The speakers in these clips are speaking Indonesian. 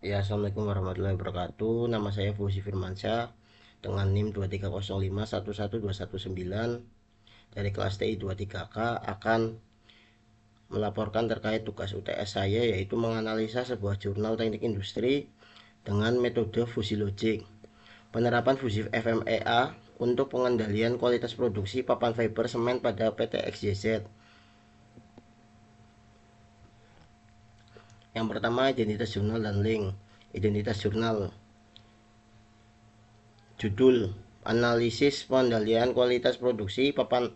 Ya, assalamualaikum warahmatullahi wabarakatuh. Nama saya Fauzi Firmansyah dengan NIM 230511219 dari kelas TI 23K akan melaporkan terkait tugas UTS saya, yaitu menganalisa sebuah jurnal teknik industri dengan metode fusi logik. Penerapan fusi FMEA untuk pengendalian kualitas produksi papan fiber semen pada PT XYZ. Yang pertama, identitas jurnal dan link. Identitas jurnal. Judul: Analisis Pengendalian Kualitas Produksi Papan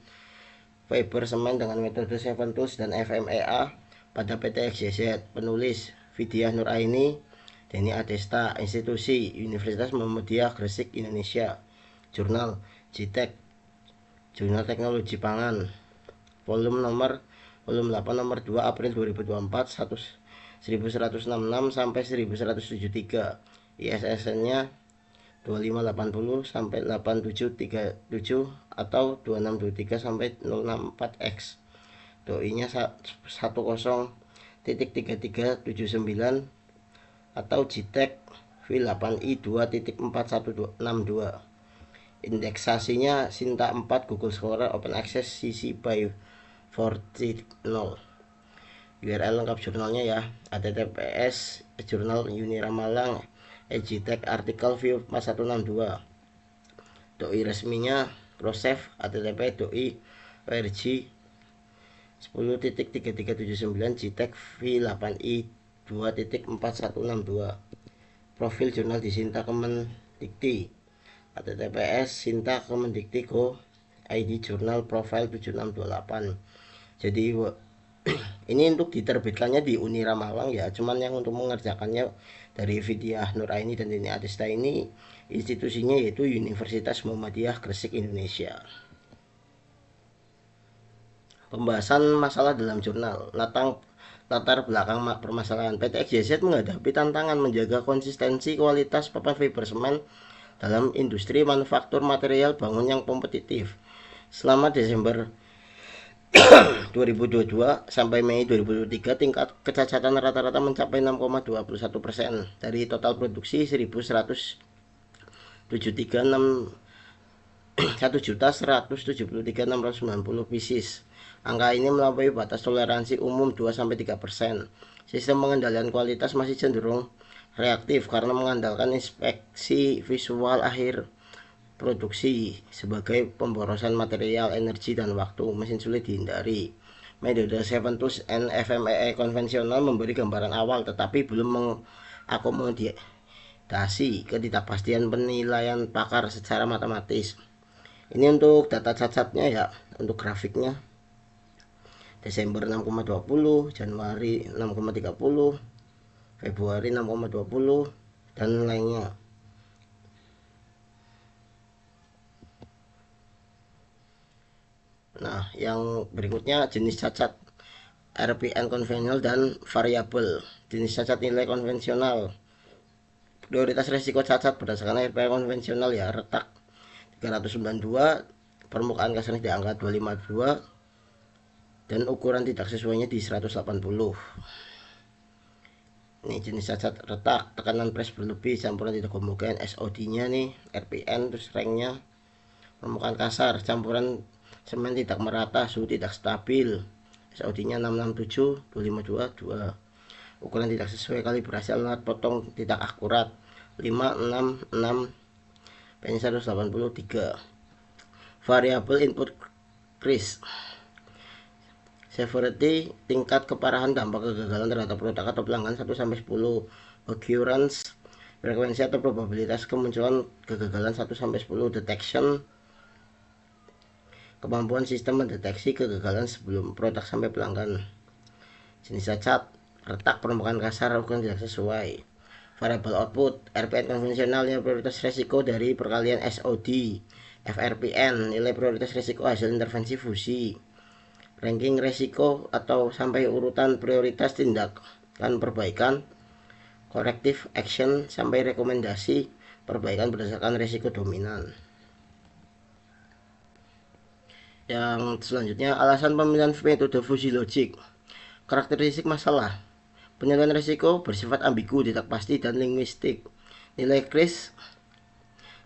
Fiber Semen dengan Metode Seven Tools dan FMEA pada PT XYZ. Penulis: Vidya Nuraini, Denny Adesta. Institusi: Universitas Muhammadiyah Gresik, Indonesia. Jurnal: JTEK, Jurnal Teknologi Pangan. Volume 8 nomor 2 April 2024, 1166 sampai 1173. ISSN-nya 2580 sampai 8737 atau 2623 sampai 064X. Doi-nya 10.3379 atau JTEK V8I 2.4162. Indeksasinya Sinta 4, Google Scholar, Open Access, CC by 40. URL lengkap jurnalnya ya, https jurnal Unira Malang EJTEK artikel view 4162. Doi resminya Prosef http doi org 10.3379 JTEK V8I 2.4162. Profil jurnal di Sinta Kemendikti https Sinta Kemendikti Go ID jurnal profile 7628. Jadi ini untuk diterbitkannya di Unira Malang ya, cuman yang untuk mengerjakannya dari Vidya Nuraini dan Denny Adesta ini institusinya yaitu Universitas Muhammadiyah Gresik, Indonesia. Pembahasan masalah dalam jurnal. Latar belakang permasalahan. PT XYZ menghadapi tantangan menjaga konsistensi kualitas papan fiber semen dalam industri manufaktur material bangun yang kompetitif. Selama Desember 2022 sampai Mei 2023, tingkat kecacatan rata-rata mencapai 6,21% dari total produksi 1.173.690 pieces. Angka ini melampaui batas toleransi umum 2-3%. Sistem pengendalian kualitas masih cenderung reaktif karena mengandalkan inspeksi visual akhir produksi sebagai pemborosan material, energi, dan waktu. Mesin sulit dihindari. Metode Seven Tools and FMEA konvensional memberi gambaran awal tetapi belum mengakomodasi ketidakpastian penilaian pakar secara matematis. Ini untuk data cacatnya ya, untuk grafiknya. Desember 6,20, Januari 6,30, Februari 6,20, dan lainnya. Nah, yang berikutnya jenis cacat RPN konvensional dan variabel. Jenis cacat nilai konvensional. Prioritas resiko cacat berdasarkan RPN konvensional ya, retak 392, permukaan kasarnya di angka 252, dan ukuran tidak sesuainya di 180. Ini jenis cacat retak, tekanan press berlebih, campuran tidak homogen, SOD-nya nih, RPN, terus ranknya. Permukaan kasar, campuran semen tidak merata, suhu tidak stabil, SOD-nya 667, 252, 2. Ukuran tidak sesuai, kalibrasi alat potong tidak akurat, 566, P-nya 183. Variabel input crease, severity, tingkat keparahan dampak kegagalan terhadap produk atau pelanggan 1-10. Occurrence, frekuensi atau probabilitas kemunculan kegagalan 1-10. Detection, kemampuan sistem mendeteksi kegagalan sebelum produk sampai pelanggan. Jenis cacat retak, permukaan kasar, ukuran tidak sesuai. Variable output, RPN konvensional nilai prioritas resiko dari perkalian SOD. FRPN, nilai prioritas resiko hasil intervensi fusi. Ranking resiko atau sampai urutan prioritas tindakan perbaikan, corrective action, sampai rekomendasi perbaikan berdasarkan resiko dominan. Yang selanjutnya, alasan pemilihan metode fusi logik. Karakteristik masalah. Penilaian risiko bersifat ambigu, tidak pasti, dan linguistik. Nilai Chris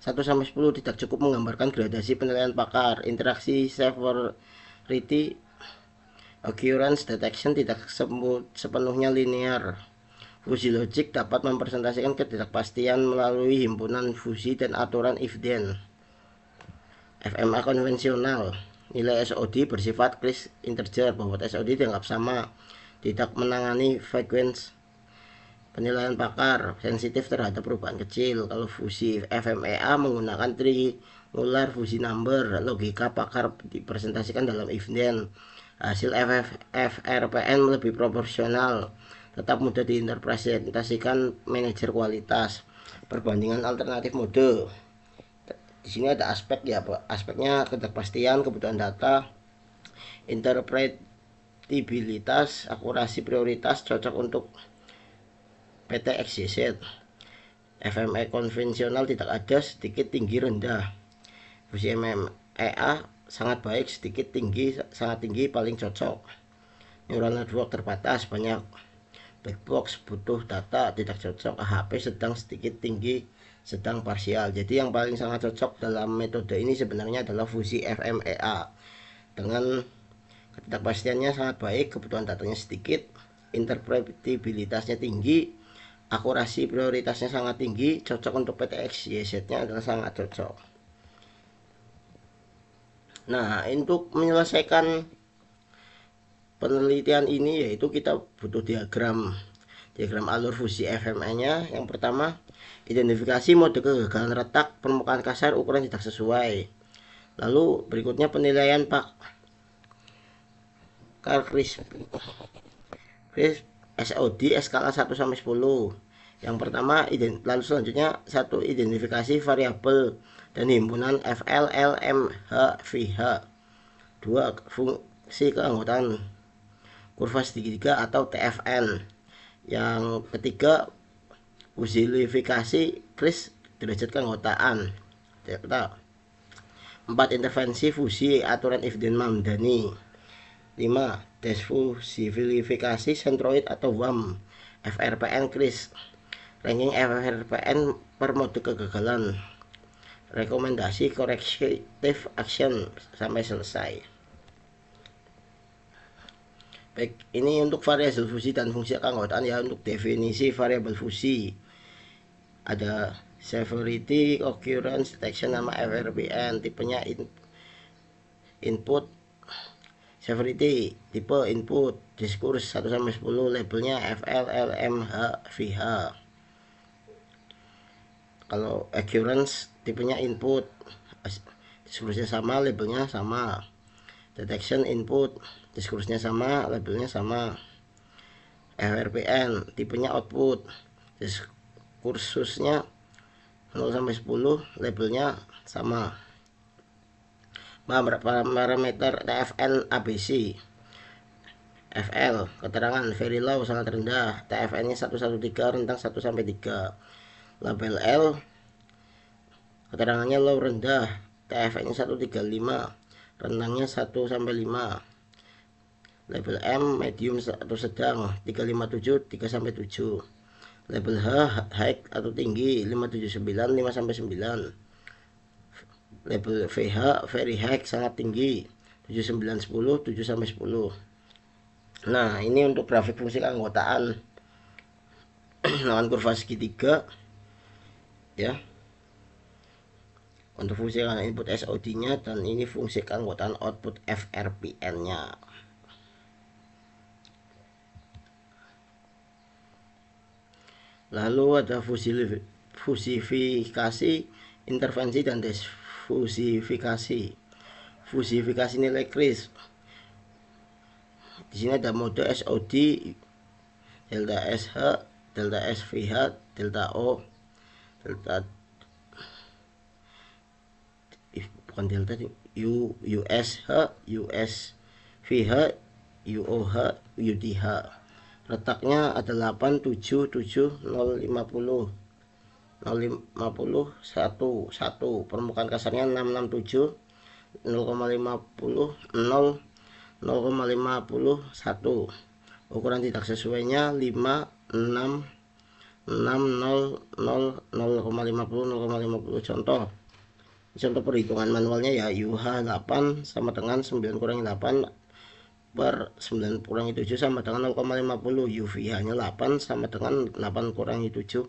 1-10 tidak cukup menggambarkan gradasi penilaian pakar. Interaksi, severity, occurrence detection tidak sepenuhnya linear. Fusi logik dapat mempresentasikan ketidakpastian melalui himpunan fusi dan aturan if-then. FMA konvensional, nilai SOD bersifat Chris integer, bobot SOD dianggap sama, tidak menangani frequency. Penilaian pakar sensitif terhadap perubahan kecil. Kalau fusi FMEA menggunakan triangular fusi number, logika pakar dipresentasikan dalam if-then. Hasil FRPN lebih proporsional, tetap mudah diinterpretasikan manajer kualitas. Perbandingan alternatif mode. Di sini ada aspek ya, aspeknya ketidakpastian, kebutuhan data, interpretabilitas, akurasi, prioritas, cocok untuk PTXYZ. FME konvensional tidak ada, sedikit, tinggi, rendah. Fusi MEA sangat baik, sedikit, tinggi, sangat tinggi, paling cocok. Neural network terbatas, banyak. Black box, butuh data, tidak cocok. AHP sedang, sedikit, tinggi, sedang, parsial. Jadi yang paling sangat cocok dalam metode ini sebenarnya adalah fusi FMEA. Dengan ketidakpastiannya sangat baik, kebutuhan datanya sedikit, interpretabilitasnya tinggi, akurasi prioritasnya sangat tinggi, cocok untuk PTXYZ-nya adalah sangat cocok. Nah, untuk menyelesaikan penelitian ini yaitu kita butuh diagram alur fusi FME-nya. Yang pertama, identifikasi mode kegagalan retak permukaan kasar ukuran tidak sesuai. Lalu berikutnya penilaian pakar Chris SOD skala 1-10. Yang pertama, lalu selanjutnya satu, identifikasi variabel dan himpunan FL, LM, H, VH. 2, fungsi keanggotaan kurva segitiga atau TFN. Yang ketiga, fusifikasi Chris derajat keanggotaan. 4, intervensi fusi aturan if-then Mamdani. 5, desfusifikasi centroid atau WAM. FRPN Chris, ranking FRPN per mode kegagalan, rekomendasi corrective action sampai selesai. Baik, ini untuk variabel fusi dan fungsi keanggotaan ya. Untuk definisi variabel fusi ada severity, occurrence, detection, nama FRPN, tipenya input, severity, tipe input, diskurs 1-10, labelnya FL, LM, H, VH. Kalau occurrence, tipenya input, diskursnya sama, labelnya sama. Detection input, diskursnya sama, labelnya sama. FRPN, tipenya output, diskursusnya 0-10, labelnya sama. Parameter TFN ABC. FL, keterangan very low, sangat rendah, TFN nya 113, rentang 1-3. Label L, keterangannya low, rendah, TFN nya 135, rentangnya 1-5. Label M, medium atau sedang, 357, 3-7. Label H, high atau tinggi, 579, 5-9. Label VH, very high, sangat tinggi, 7910, 7-10. Nah, ini untuk grafik fungsi keanggotaan dengan kurva segitiga ya. Untuk fungsi keanggotaan input SOD-nya, dan ini fungsi keanggotaan output FRPN-nya. Lalu ada fusifikasi, intervensi, dan desfusifikasi. Fusifikasi nilai Chris. Di sini ada mode SOD, delta SH, delta SVH, delta O, delta USH, USVH, UOH, UDH. Letaknya ada 8, 7, 7, 0, 50, 0,50, 1, permukaan kasarnya 667, 0,50, 0, 0,51, ukuran tidak sesuainya 5, 6, 6, 0, 0, 0,50, 0,50. Contoh perhitungan manualnya ya, UH 8 sama dengan 9 kurangi 8 per 9 kurangi 7 sama dengan 0,50. UVH nya 8 sama dengan 8 kurangi 7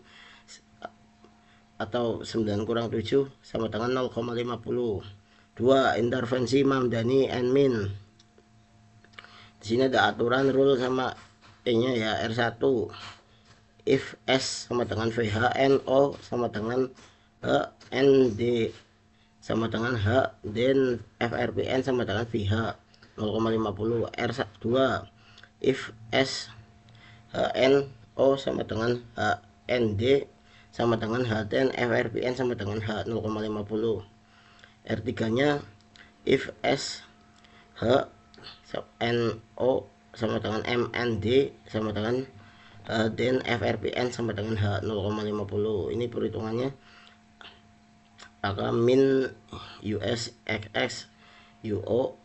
atau 9 kurang 7 sama dengan 0,50. 2. Intervensi Mamdani and Min. Di sini ada aturan rule sama E-nya ya, R1. If S sama dengan VH, NO sama dengan H, ND sama dengan H, then FRPN sama dengan VH 0,50. R2. If S, HNO sama dengan H, ND sama dengan H, then FRPN sama dengan H 0,50. R3 nya if S, H, NO sama dengan MND sama dengan then FRPN sama dengan H 0,50. Ini perhitungannya maka min US XX UO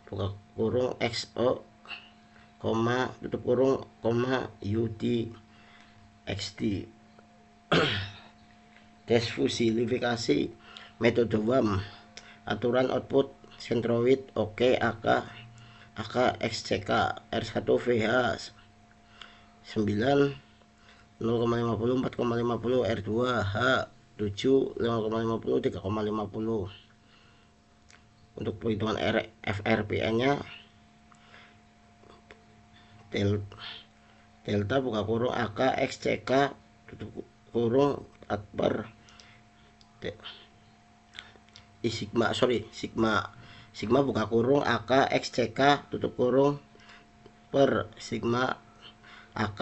buka kurung XO koma tutup kurung koma UD XD. Tes fusilifikasi metode WAM. Aturan output centroid OK AK XCK R1 VH 9 0,50 4,50 R2 H 7 5,50 3,50. Untuk perhitungan FRPN nya delta buka kurung AK XCK tutup kurung per sigma buka kurung AK XCK tutup kurung per sigma AK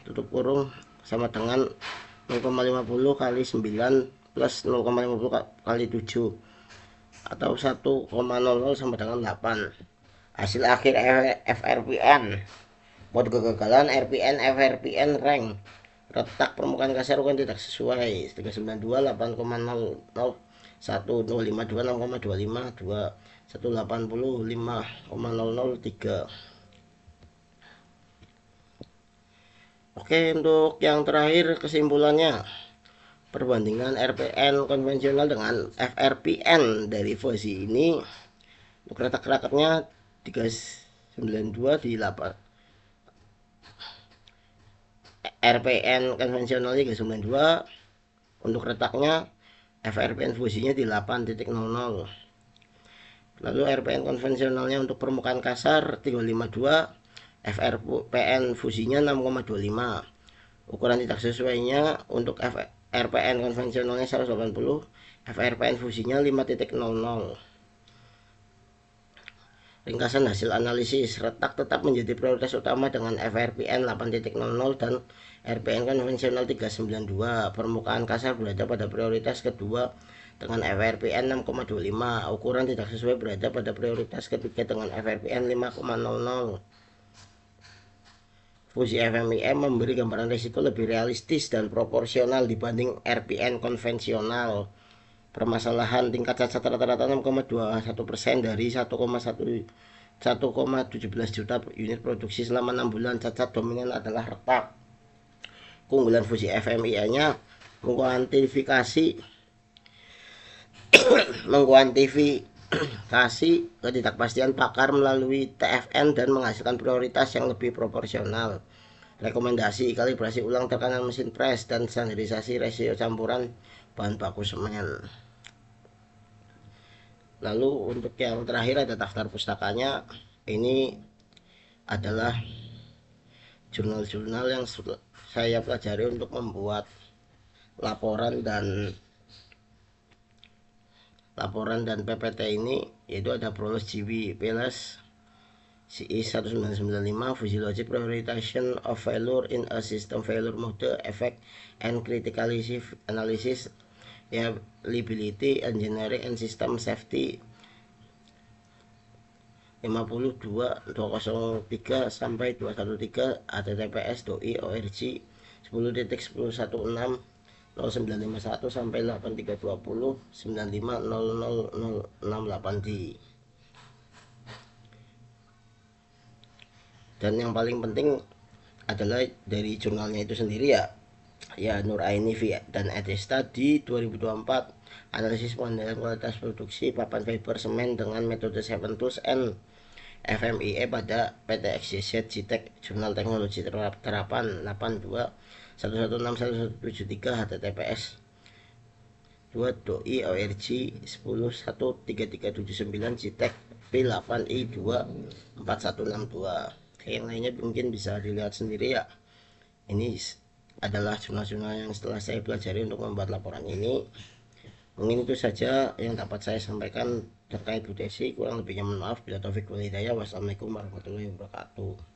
tutup kurung sama dengan 0,50 kali 9 plus 0,50 kali 7 atau 1,00 sama dengan 8. Hasil akhir FRPN. Mode kegagalan RPN FRPN rank. Retak permukaan kasar bukan tidak sesuai. 392 8,00 1 052 6,25 2 180 5,003. Oke, untuk yang terakhir kesimpulannya, perbandingan RPN konvensional dengan FRPN dari versi ini. Untuk retak-retaknya 392 di 8. RPN konvensionalnya 392. Untuk retaknya FRPN fusinya di 8.00. Lalu RPN konvensionalnya untuk permukaan kasar 352. FRPN fusinya 6,25. Ukuran tidak sesuainya untuk RPN konvensionalnya 180, FRPN fusinya 5.00. Ringkasan hasil analisis. Retak tetap menjadi prioritas utama dengan FRPN 8.00 dan RPN konvensional 392. Permukaan kasar berada pada prioritas kedua dengan FRPN 6,25. Ukuran tidak sesuai berada pada prioritas ketiga dengan FRPN 5,00. Fusi FMIM memberi gambaran risiko lebih realistis dan proporsional dibanding RPN konvensional. Permasalahan tingkat cacat rata-rata 6,21% dari 1,17 juta unit produksi selama 6 bulan. Cacat dominan adalah retak. Keunggulan fusi FMIA-nya mengkuantifikasi ketidakpastian pakar melalui TFN dan menghasilkan prioritas yang lebih proporsional. Rekomendasi kalibrasi ulang tekanan mesin pres dan standarisasi rasio campuran bahan baku semen. Lalu untuk yang terakhir ada daftar pustakanya. Ini adalah jurnal-jurnal yang saya pelajari untuk membuat laporan dan PPT ini, yaitu ada Proles GW PLS CI 1995 Physiologic Prioritization of Failure in a System Failure Mode Effect and Criticality Analysis, Reliability Engineering and System Safety 52.203 sampai 213 https://doi.org 10.1016 0951 sampai 8320 95000668D. Dan yang paling penting adalah dari jurnalnya itu sendiri ya Nur Aini dan Edesta di 2024, analisis pengendalian kualitas produksi papan fiber semen dengan metode 7 tools and FMIE pada PT XYZ Citek, Jurnal Teknologi Terapan 82 1161173 https 2 doi org 10.1.3379 Citek P8I 24162. Yang lainnya mungkin bisa dilihat sendiri ya. Ini adalah jurnal-jurnal yang setelah saya pelajari untuk membuat laporan ini. Mungkin itu saja yang dapat saya sampaikan terkait Bu Desi. Kurang lebihnya mohon maaf. Bila taufik wal hidayah. Wassalamualaikum warahmatullahi wabarakatuh.